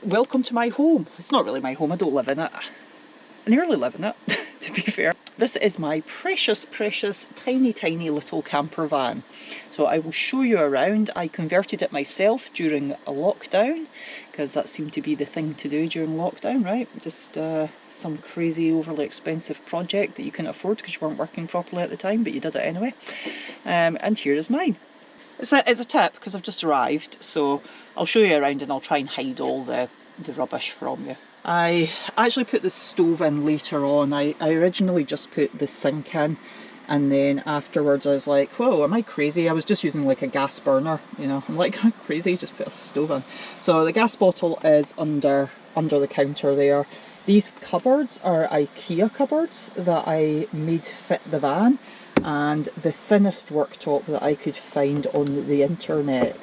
Welcome to my home. It's not really my home, I don't live in it. I nearly live in it, to be fair. This is my precious, precious, tiny, tiny little camper van. So I will show you around. I converted it myself during a lockdown, because that seemed to be the thing to do during lockdown, right? Just some crazy, overly expensive project that you couldn't afford because you weren't working properly at the time, but you did it anyway. And here is mine. It's a tip because I've just arrived, so I'll show you around and I'll try and hide all the rubbish from you. I actually put the stove in later on. I originally just put the sink in, and then afterwards I was like, whoa, am I crazy? I was just using like a gas burner, you know. I'm like, I'm crazy, just put a stove in. So the gas bottle is under the counter there. These cupboards are IKEA cupboards that I made fit the van, and the thinnest worktop that I could find on the internet.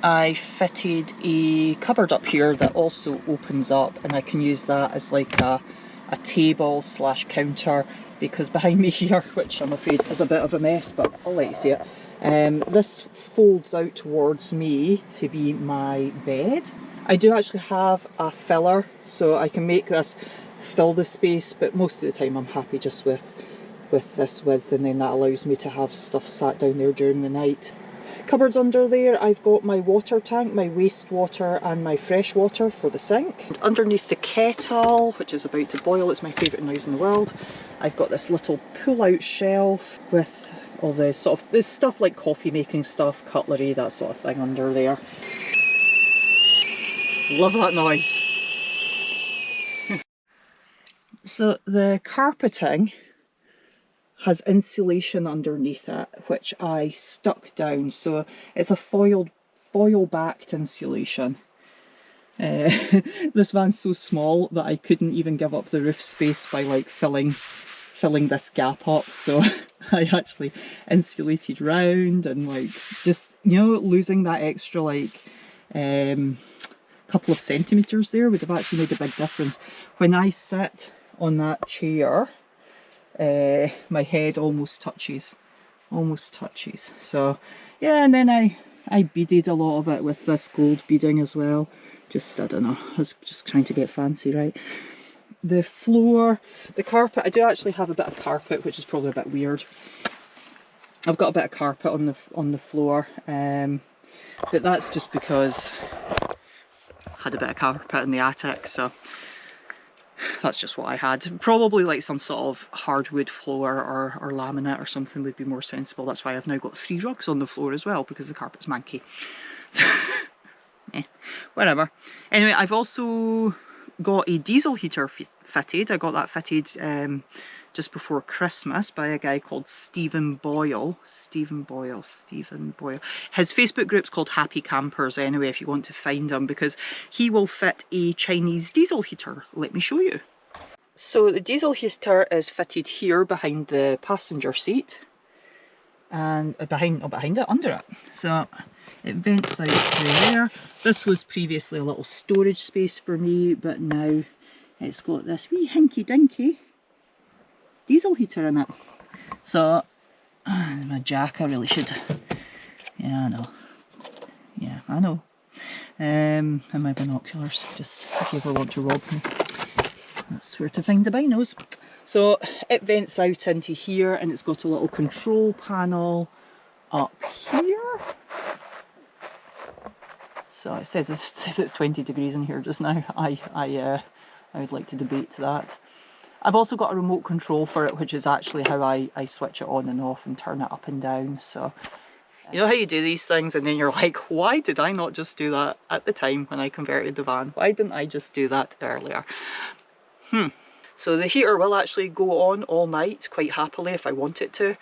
I fitted a cupboard up here that also opens up, and I can use that as like a table slash counter, because behind me here, which I'm afraid is a bit of a mess, but I'll let you see it, this folds out towards me to be my bed. I do actually have a filler, so I can make this fill the space, but most of the time I'm happy just with this width, and then that allows me to have stuff sat down there during the night. Cupboards under there, I've got my water tank, my wastewater and my fresh water for the sink. And underneath the kettle, which is about to boil, it's my favourite noise in the world, I've got this little pull-out shelf with all the sort of this stuff like coffee making stuff, cutlery, that sort of thing under there. Love that noise. So the carpeting has insulation underneath it, which I stuck down, so it's a foil backed insulation. This van's so small that I couldn't even give up the roof space by like filling this gap up, so I actually insulated round, and like just, you know, losing that extra like couple of centimetres there would have actually made a big difference. When I sit on that chair, my head almost touches. So yeah, and then I beaded a lot of it with this gold beading as well. Just, I don't know, I was just trying to get fancy, right? The floor, the carpet, I do actually have a bit of carpet, which is probably a bit weird. I've got a bit of carpet on the floor, but that's just because I had a bit of carpet in the attic, so that's just what I had. Probably like some sort of hardwood floor or laminate or something would be more sensible. That's why I've now got 3 rugs on the floor as well, because the carpet's manky. So, whatever. Anyway, I've also got a diesel heater fitted. I got that fitted just before Christmas by a guy called Stephen Boyle. His Facebook group's called Happy Campers anyway, if you want to find him, because he will fit a Chinese diesel heater. Let me show you. So the diesel heater is fitted here behind the passenger seat, and under it. So it vents out through there. This was previously a little storage space for me, but now it's got this wee hinky dinky diesel heater in it. So my jack, I really should, yeah, I know, yeah, I know. And my binoculars, just if you ever want to rob me, that's where to find the binos. So it vents out into here, and it's got a little control panel up here. So it says it's 20 degrees in here just now. I would like to debate that. I've also got a remote control for it, which is actually how I switch it on and off and turn it up and down. So you know how you do these things and then you're like, why did I not just do that at the time when I converted the van? Why didn't I just do that earlier? So the heater will actually go on all night quite happily if I want it to.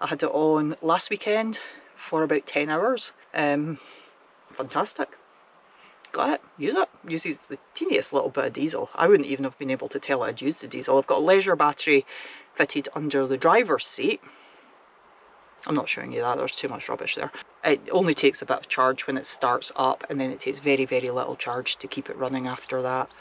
I had it on last weekend for about 10 hours. Fantastic. Got it, use it. Uses the teeniest little bit of diesel. I wouldn't even have been able to tell I'd used the diesel. I've got a leisure battery fitted under the driver's seat. I'm not showing you that, there's too much rubbish there. It only takes a bit of charge when it starts up, and then it takes very, very little charge to keep it running after that.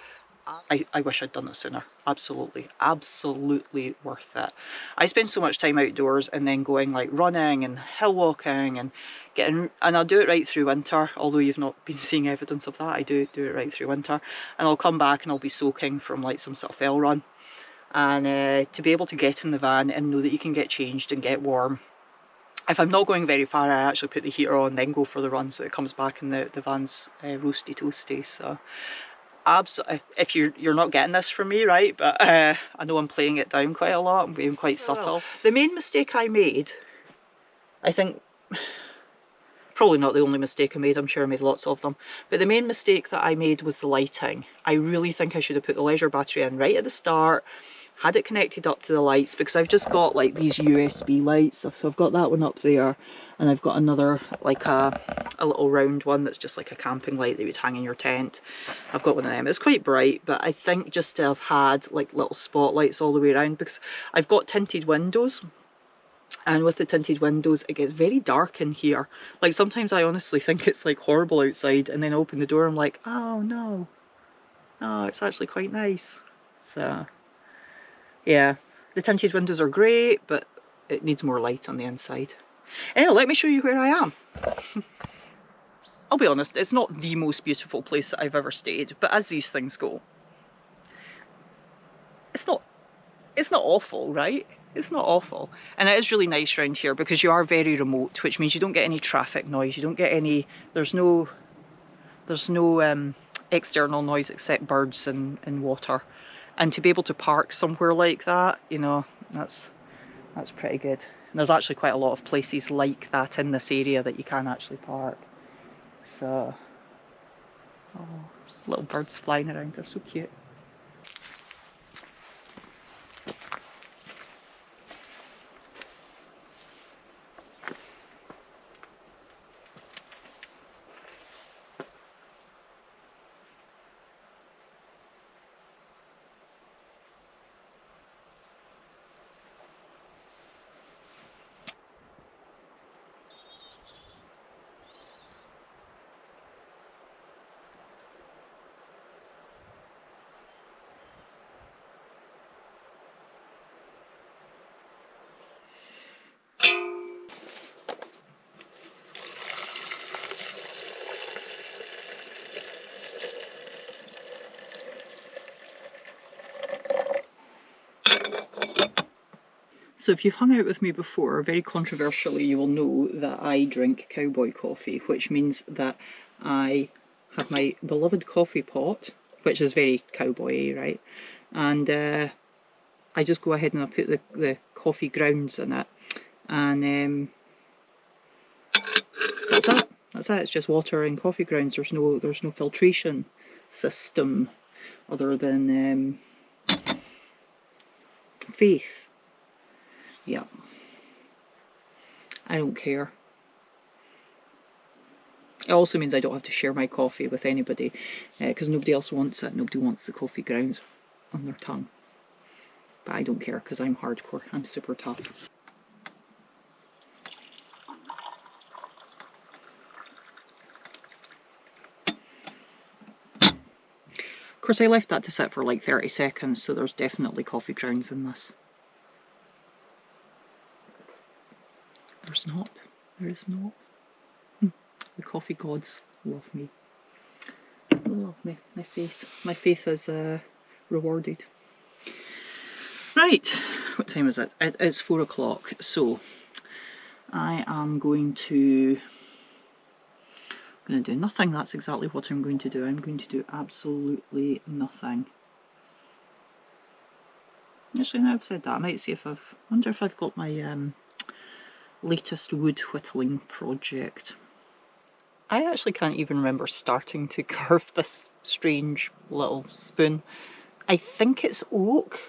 I wish I'd done it sooner. Absolutely, absolutely worth it. I spend so much time outdoors and then going like running and hill walking and getting, and I'll do it right through winter, although you've not been seeing evidence of that. I do it right through winter, and I'll come back and I'll be soaking from like some sort of fell run. And to be able to get in the van and know that you can get changed and get warm. If I'm not going very far, I actually put the heater on, then go for the run, so it comes back and the van's roasty toasty. So absolutely, if you're not getting this from me, right? But I know I'm playing it down quite a lot. I'm being quite subtle. The main mistake I made, I think, probably not the only mistake I made, I'm sure I made lots of them, but the main mistake that I made was the lighting. I really think I should have put the leisure battery in right at the start, had it connected up to the lights, because I've just got like these USB lights, so I've got that one up there, and I've got another, like a little round one that's just like a camping light that you would hang in your tent. I've got one of them. It's quite bright, but I think just to have had like little spotlights all the way around, because I've got tinted windows, and with the tinted windows it gets very dark in here. Like sometimes I honestly think it's like horrible outside, and then I open the door and I'm like, oh no, oh, it's actually quite nice. So yeah, the tinted windows are great, but it needs more light on the inside. Anyway, let me show you where I am. I'll be honest, it's not the most beautiful place that I've ever stayed, but as these things go, it's not awful, right? It's not awful. And it is really nice around here because you are very remote, which means you don't get any traffic noise, you don't get any, there's no external noise except birds and water. And to be able to park somewhere like that, you know, that's pretty good. And there's actually quite a lot of places like that in this area that you can actually park. So, oh, little birds flying around, they're so cute. So if you've hung out with me before, very controversially, you will know that I drink cowboy coffee, which means that I have my beloved coffee pot, which is very cowboy-y, right? And I just go ahead and I put the coffee grounds in it, and that's it. That's it. It's just water and coffee grounds. There's no filtration system other than faith. Yeah, I don't care. It also means I don't have to share my coffee with anybody, because nobody else wants it. Nobody wants the coffee grounds on their tongue. But I don't care because I'm hardcore. I'm super tough. Of course, I left that to sit for like 30 seconds, so there's definitely coffee grounds in this. There's not. There is not. The coffee gods love me. They love me. My faith is rewarded. Right, what time is it? It's 4 o'clock, so I am going to do nothing. That's exactly what I'm going to do. I'm going to do absolutely nothing. Actually, now I've said that, I might see if wonder if I've got my latest wood whittling project. I actually can't even remember starting to carve this strange little spoon. I think it's oak.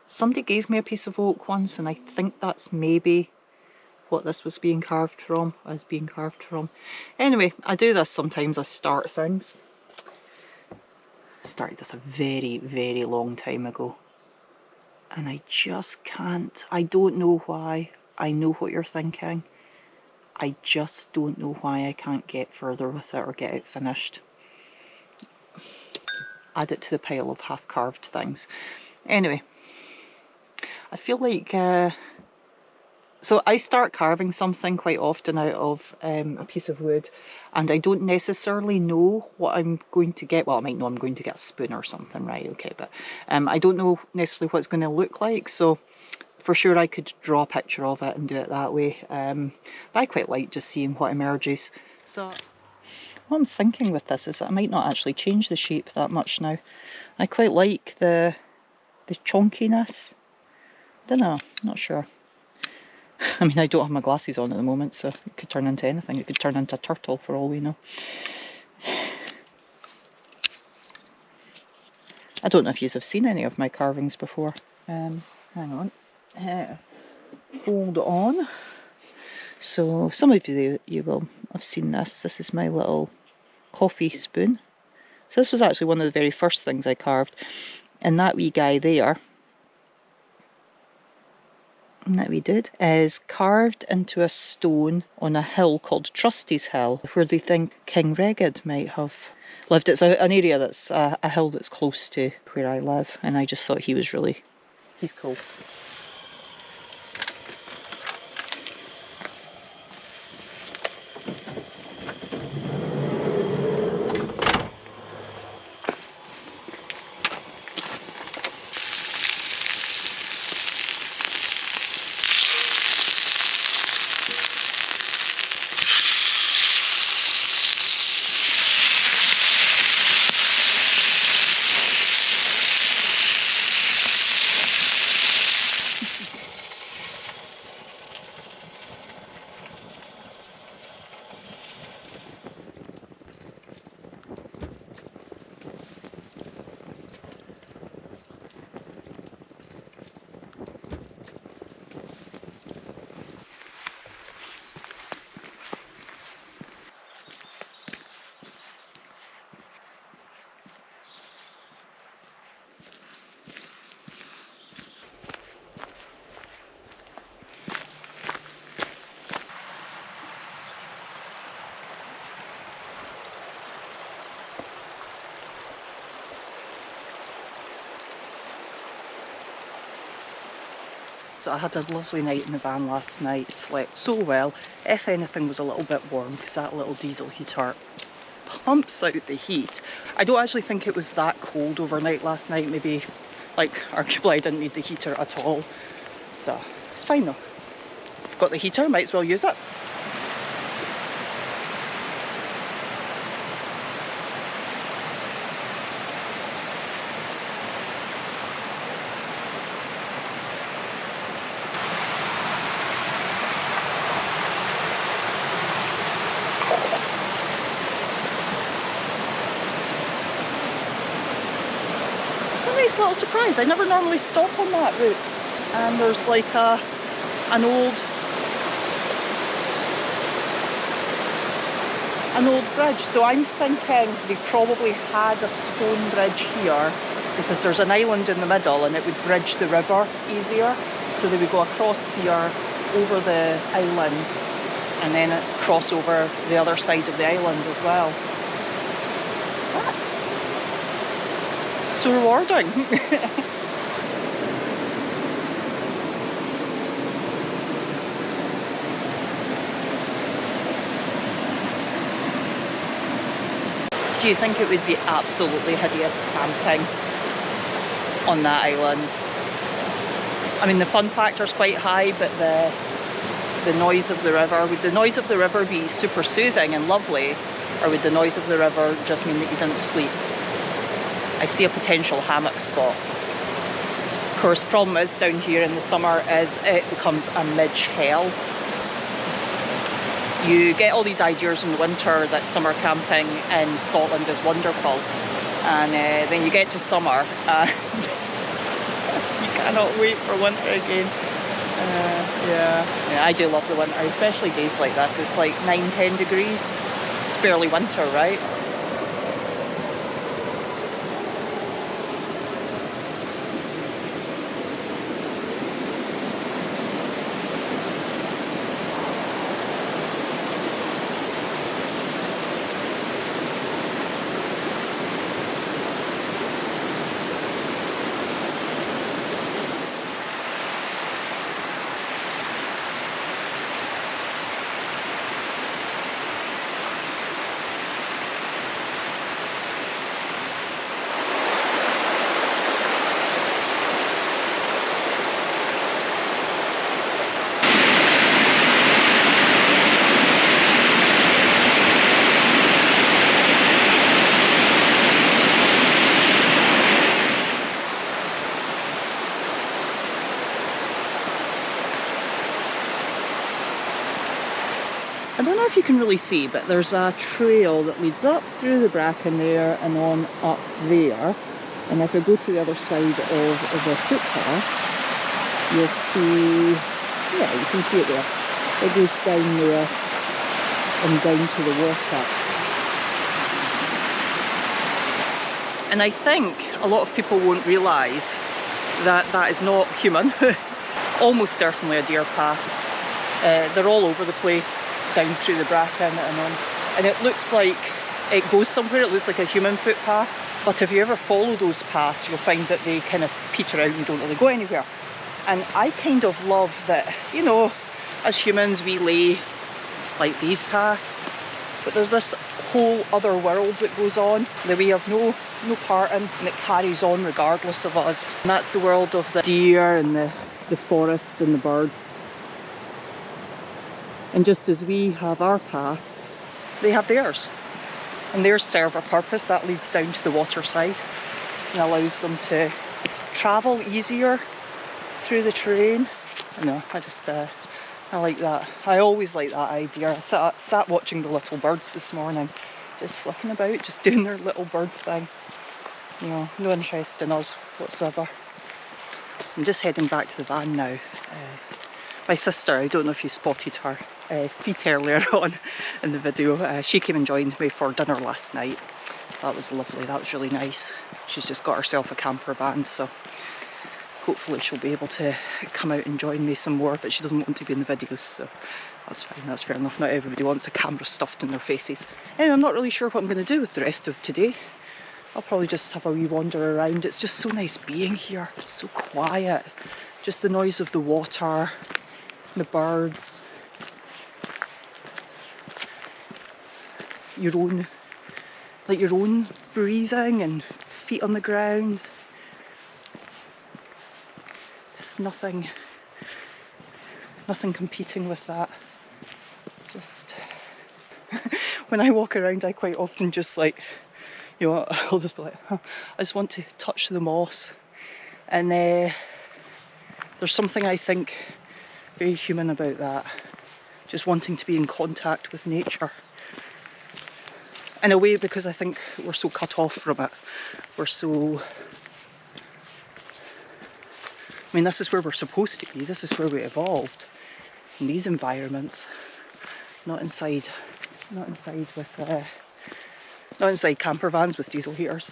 Somebody gave me a piece of oak once, and I think that's maybe what this was being carved from, Anyway, I do this sometimes, I start things. Started this a very, very long time ago. And I just can't, I don't know why. I know what you're thinking. I just don't know why I can't get further with it or get it finished. add it to the pile of half-carved things. Anyway, I feel like... So I start carving something quite often out of a piece of wood, and I don't necessarily know what I'm going to get. Well, I might know I'm going to get a spoon or something, right? Okay, but I don't know necessarily what it's going to look like, so for sure I could draw a picture of it and do it that way. But I quite like just seeing what emerges. So what I'm thinking with this is that I might not actually change the shape that much now. I quite like the chonkiness. Don't know, not sure. I mean, I don't have my glasses on at the moment, so it could turn into anything. It could turn into a turtle for all we know. I don't know if you have seen any of my carvings before. Hang on. Hold on. So some of you will have seen this. This is my little coffee spoon. So this was actually one of the very first things I carved. And that wee guy there, that we did, is carved into a stone on a hill called Trusty's Hill, where they think King Reged might have lived. It's an area that's a hill that's close to where I live, and I just thought he's cool. So I had a lovely night in the van last night, slept so well. If anything was a little bit warm, because that little diesel heater pumps out the heat. I don't actually think it was that cold overnight last night. Maybe, like, arguably I didn't need the heater at all. So it's fine though. Got the heater, might as well use it. Little surprise. I never normally stop on that route, and there's like an old bridge, so I'm thinking they probably had a stone bridge here because there's an island in the middle and it would bridge the river easier, so they would go across here over the island and then cross over the other side of the island as well. That's so rewarding. Do you think it would be absolutely hideous camping on that island? I mean, the fun factor's quite high, but the noise of the river, would the noise of the river be super soothing and lovely, or would the noise of the river just mean that you didn't sleep? I see a potential hammock spot. Of course, problem is down here in the summer is it becomes a midge hell. You get all these ideas in the winter that summer camping in Scotland is wonderful, and then you get to summer and you cannot wait for winter again. Yeah, I do love the winter, especially days like this. It's like 9-10 degrees. It's barely winter, right? if you can really see, but there's a trail that leads up through the bracken there and on up there. And if I go to the other side of the footpath, you'll see, yeah, you can see it there. It goes down there and down to the water. And I think a lot of people won't realise that that is not human. Almost certainly a deer path. They're all over the place, down through the bracken and on. And it looks like it goes somewhere, it looks like a human footpath. But if you ever follow those paths, you'll find that they kind of peter out and don't really go anywhere. And I kind of love that, you know, as humans we lay like these paths, but there's this whole other world that goes on that we have no part in, and it carries on regardless of us. And that's the world of the deer and the forest and the birds. And just as we have our paths, they have theirs. And theirs serve a purpose. That leads down to the water side and allows them to travel easier through the terrain. I know, I like that. I always like that idea. I sat watching the little birds this morning, just flicking about, just doing their little bird thing. You know, no interest in us whatsoever. I'm just heading back to the van now. My sister, I don't know if you spotted her feet earlier on in the video. She came and joined me for dinner last night. That was lovely, that was really nice. She's just got herself a camper van, so hopefully she'll be able to come out and join me some more, but she doesn't want to be in the videos, so that's fine, that's fair enough. Not everybody wants the camera stuffed in their faces. Anyway, I'm not really sure what I'm going to do with the rest of today. I'll probably just have a wee wander around. It's just so nice being here, it's so quiet. Just the noise of the water, the birds, your own breathing and feet on the ground. Just nothing competing with that. Just when I walk around, I quite often just like, you know, I'll just be like, I just want to touch the moss. And there's something I think very human about that. Just wanting to be in contact with nature. In a way, because I think we're so cut off from it. We're so... I mean, this is where we're supposed to be. This is where we evolved. In these environments. Not inside camper vans with diesel heaters.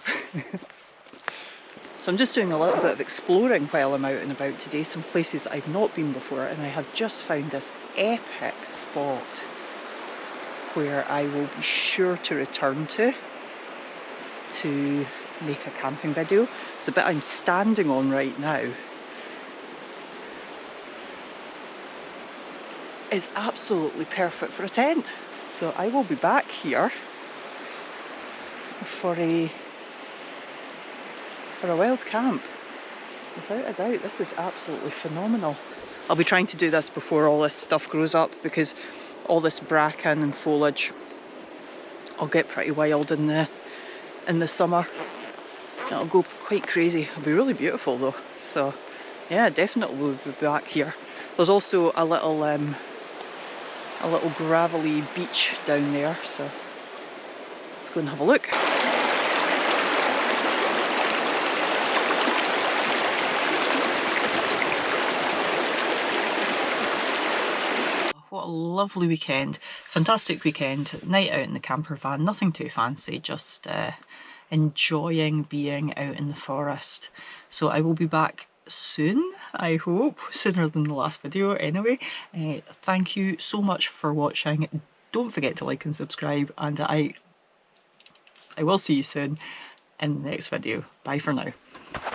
So I'm just doing a little bit of exploring while I'm out and about today. Some places I've not been before, and I have just found this epic spot where I will be sure to return to make a camping video. It's the bit I'm standing on right now. It's absolutely perfect for a tent. So I will be back here for a wild camp. Without a doubt, this is absolutely phenomenal. I'll be trying to do this before all this stuff grows up, because all this bracken and foliage will get pretty wild in the summer. It'll go quite crazy. It'll be really beautiful though. So yeah, definitely we'll be back here. There's also a little gravelly beach down there, so let's go and have a look. What a lovely weekend. Fantastic weekend. Night out in the camper van, nothing too fancy, just enjoying being out in the forest. So I will be back soon, I hope, sooner than the last video anyway. Thank you so much for watching. Don't forget to like and subscribe, and I will see you soon in the next video. Bye for now.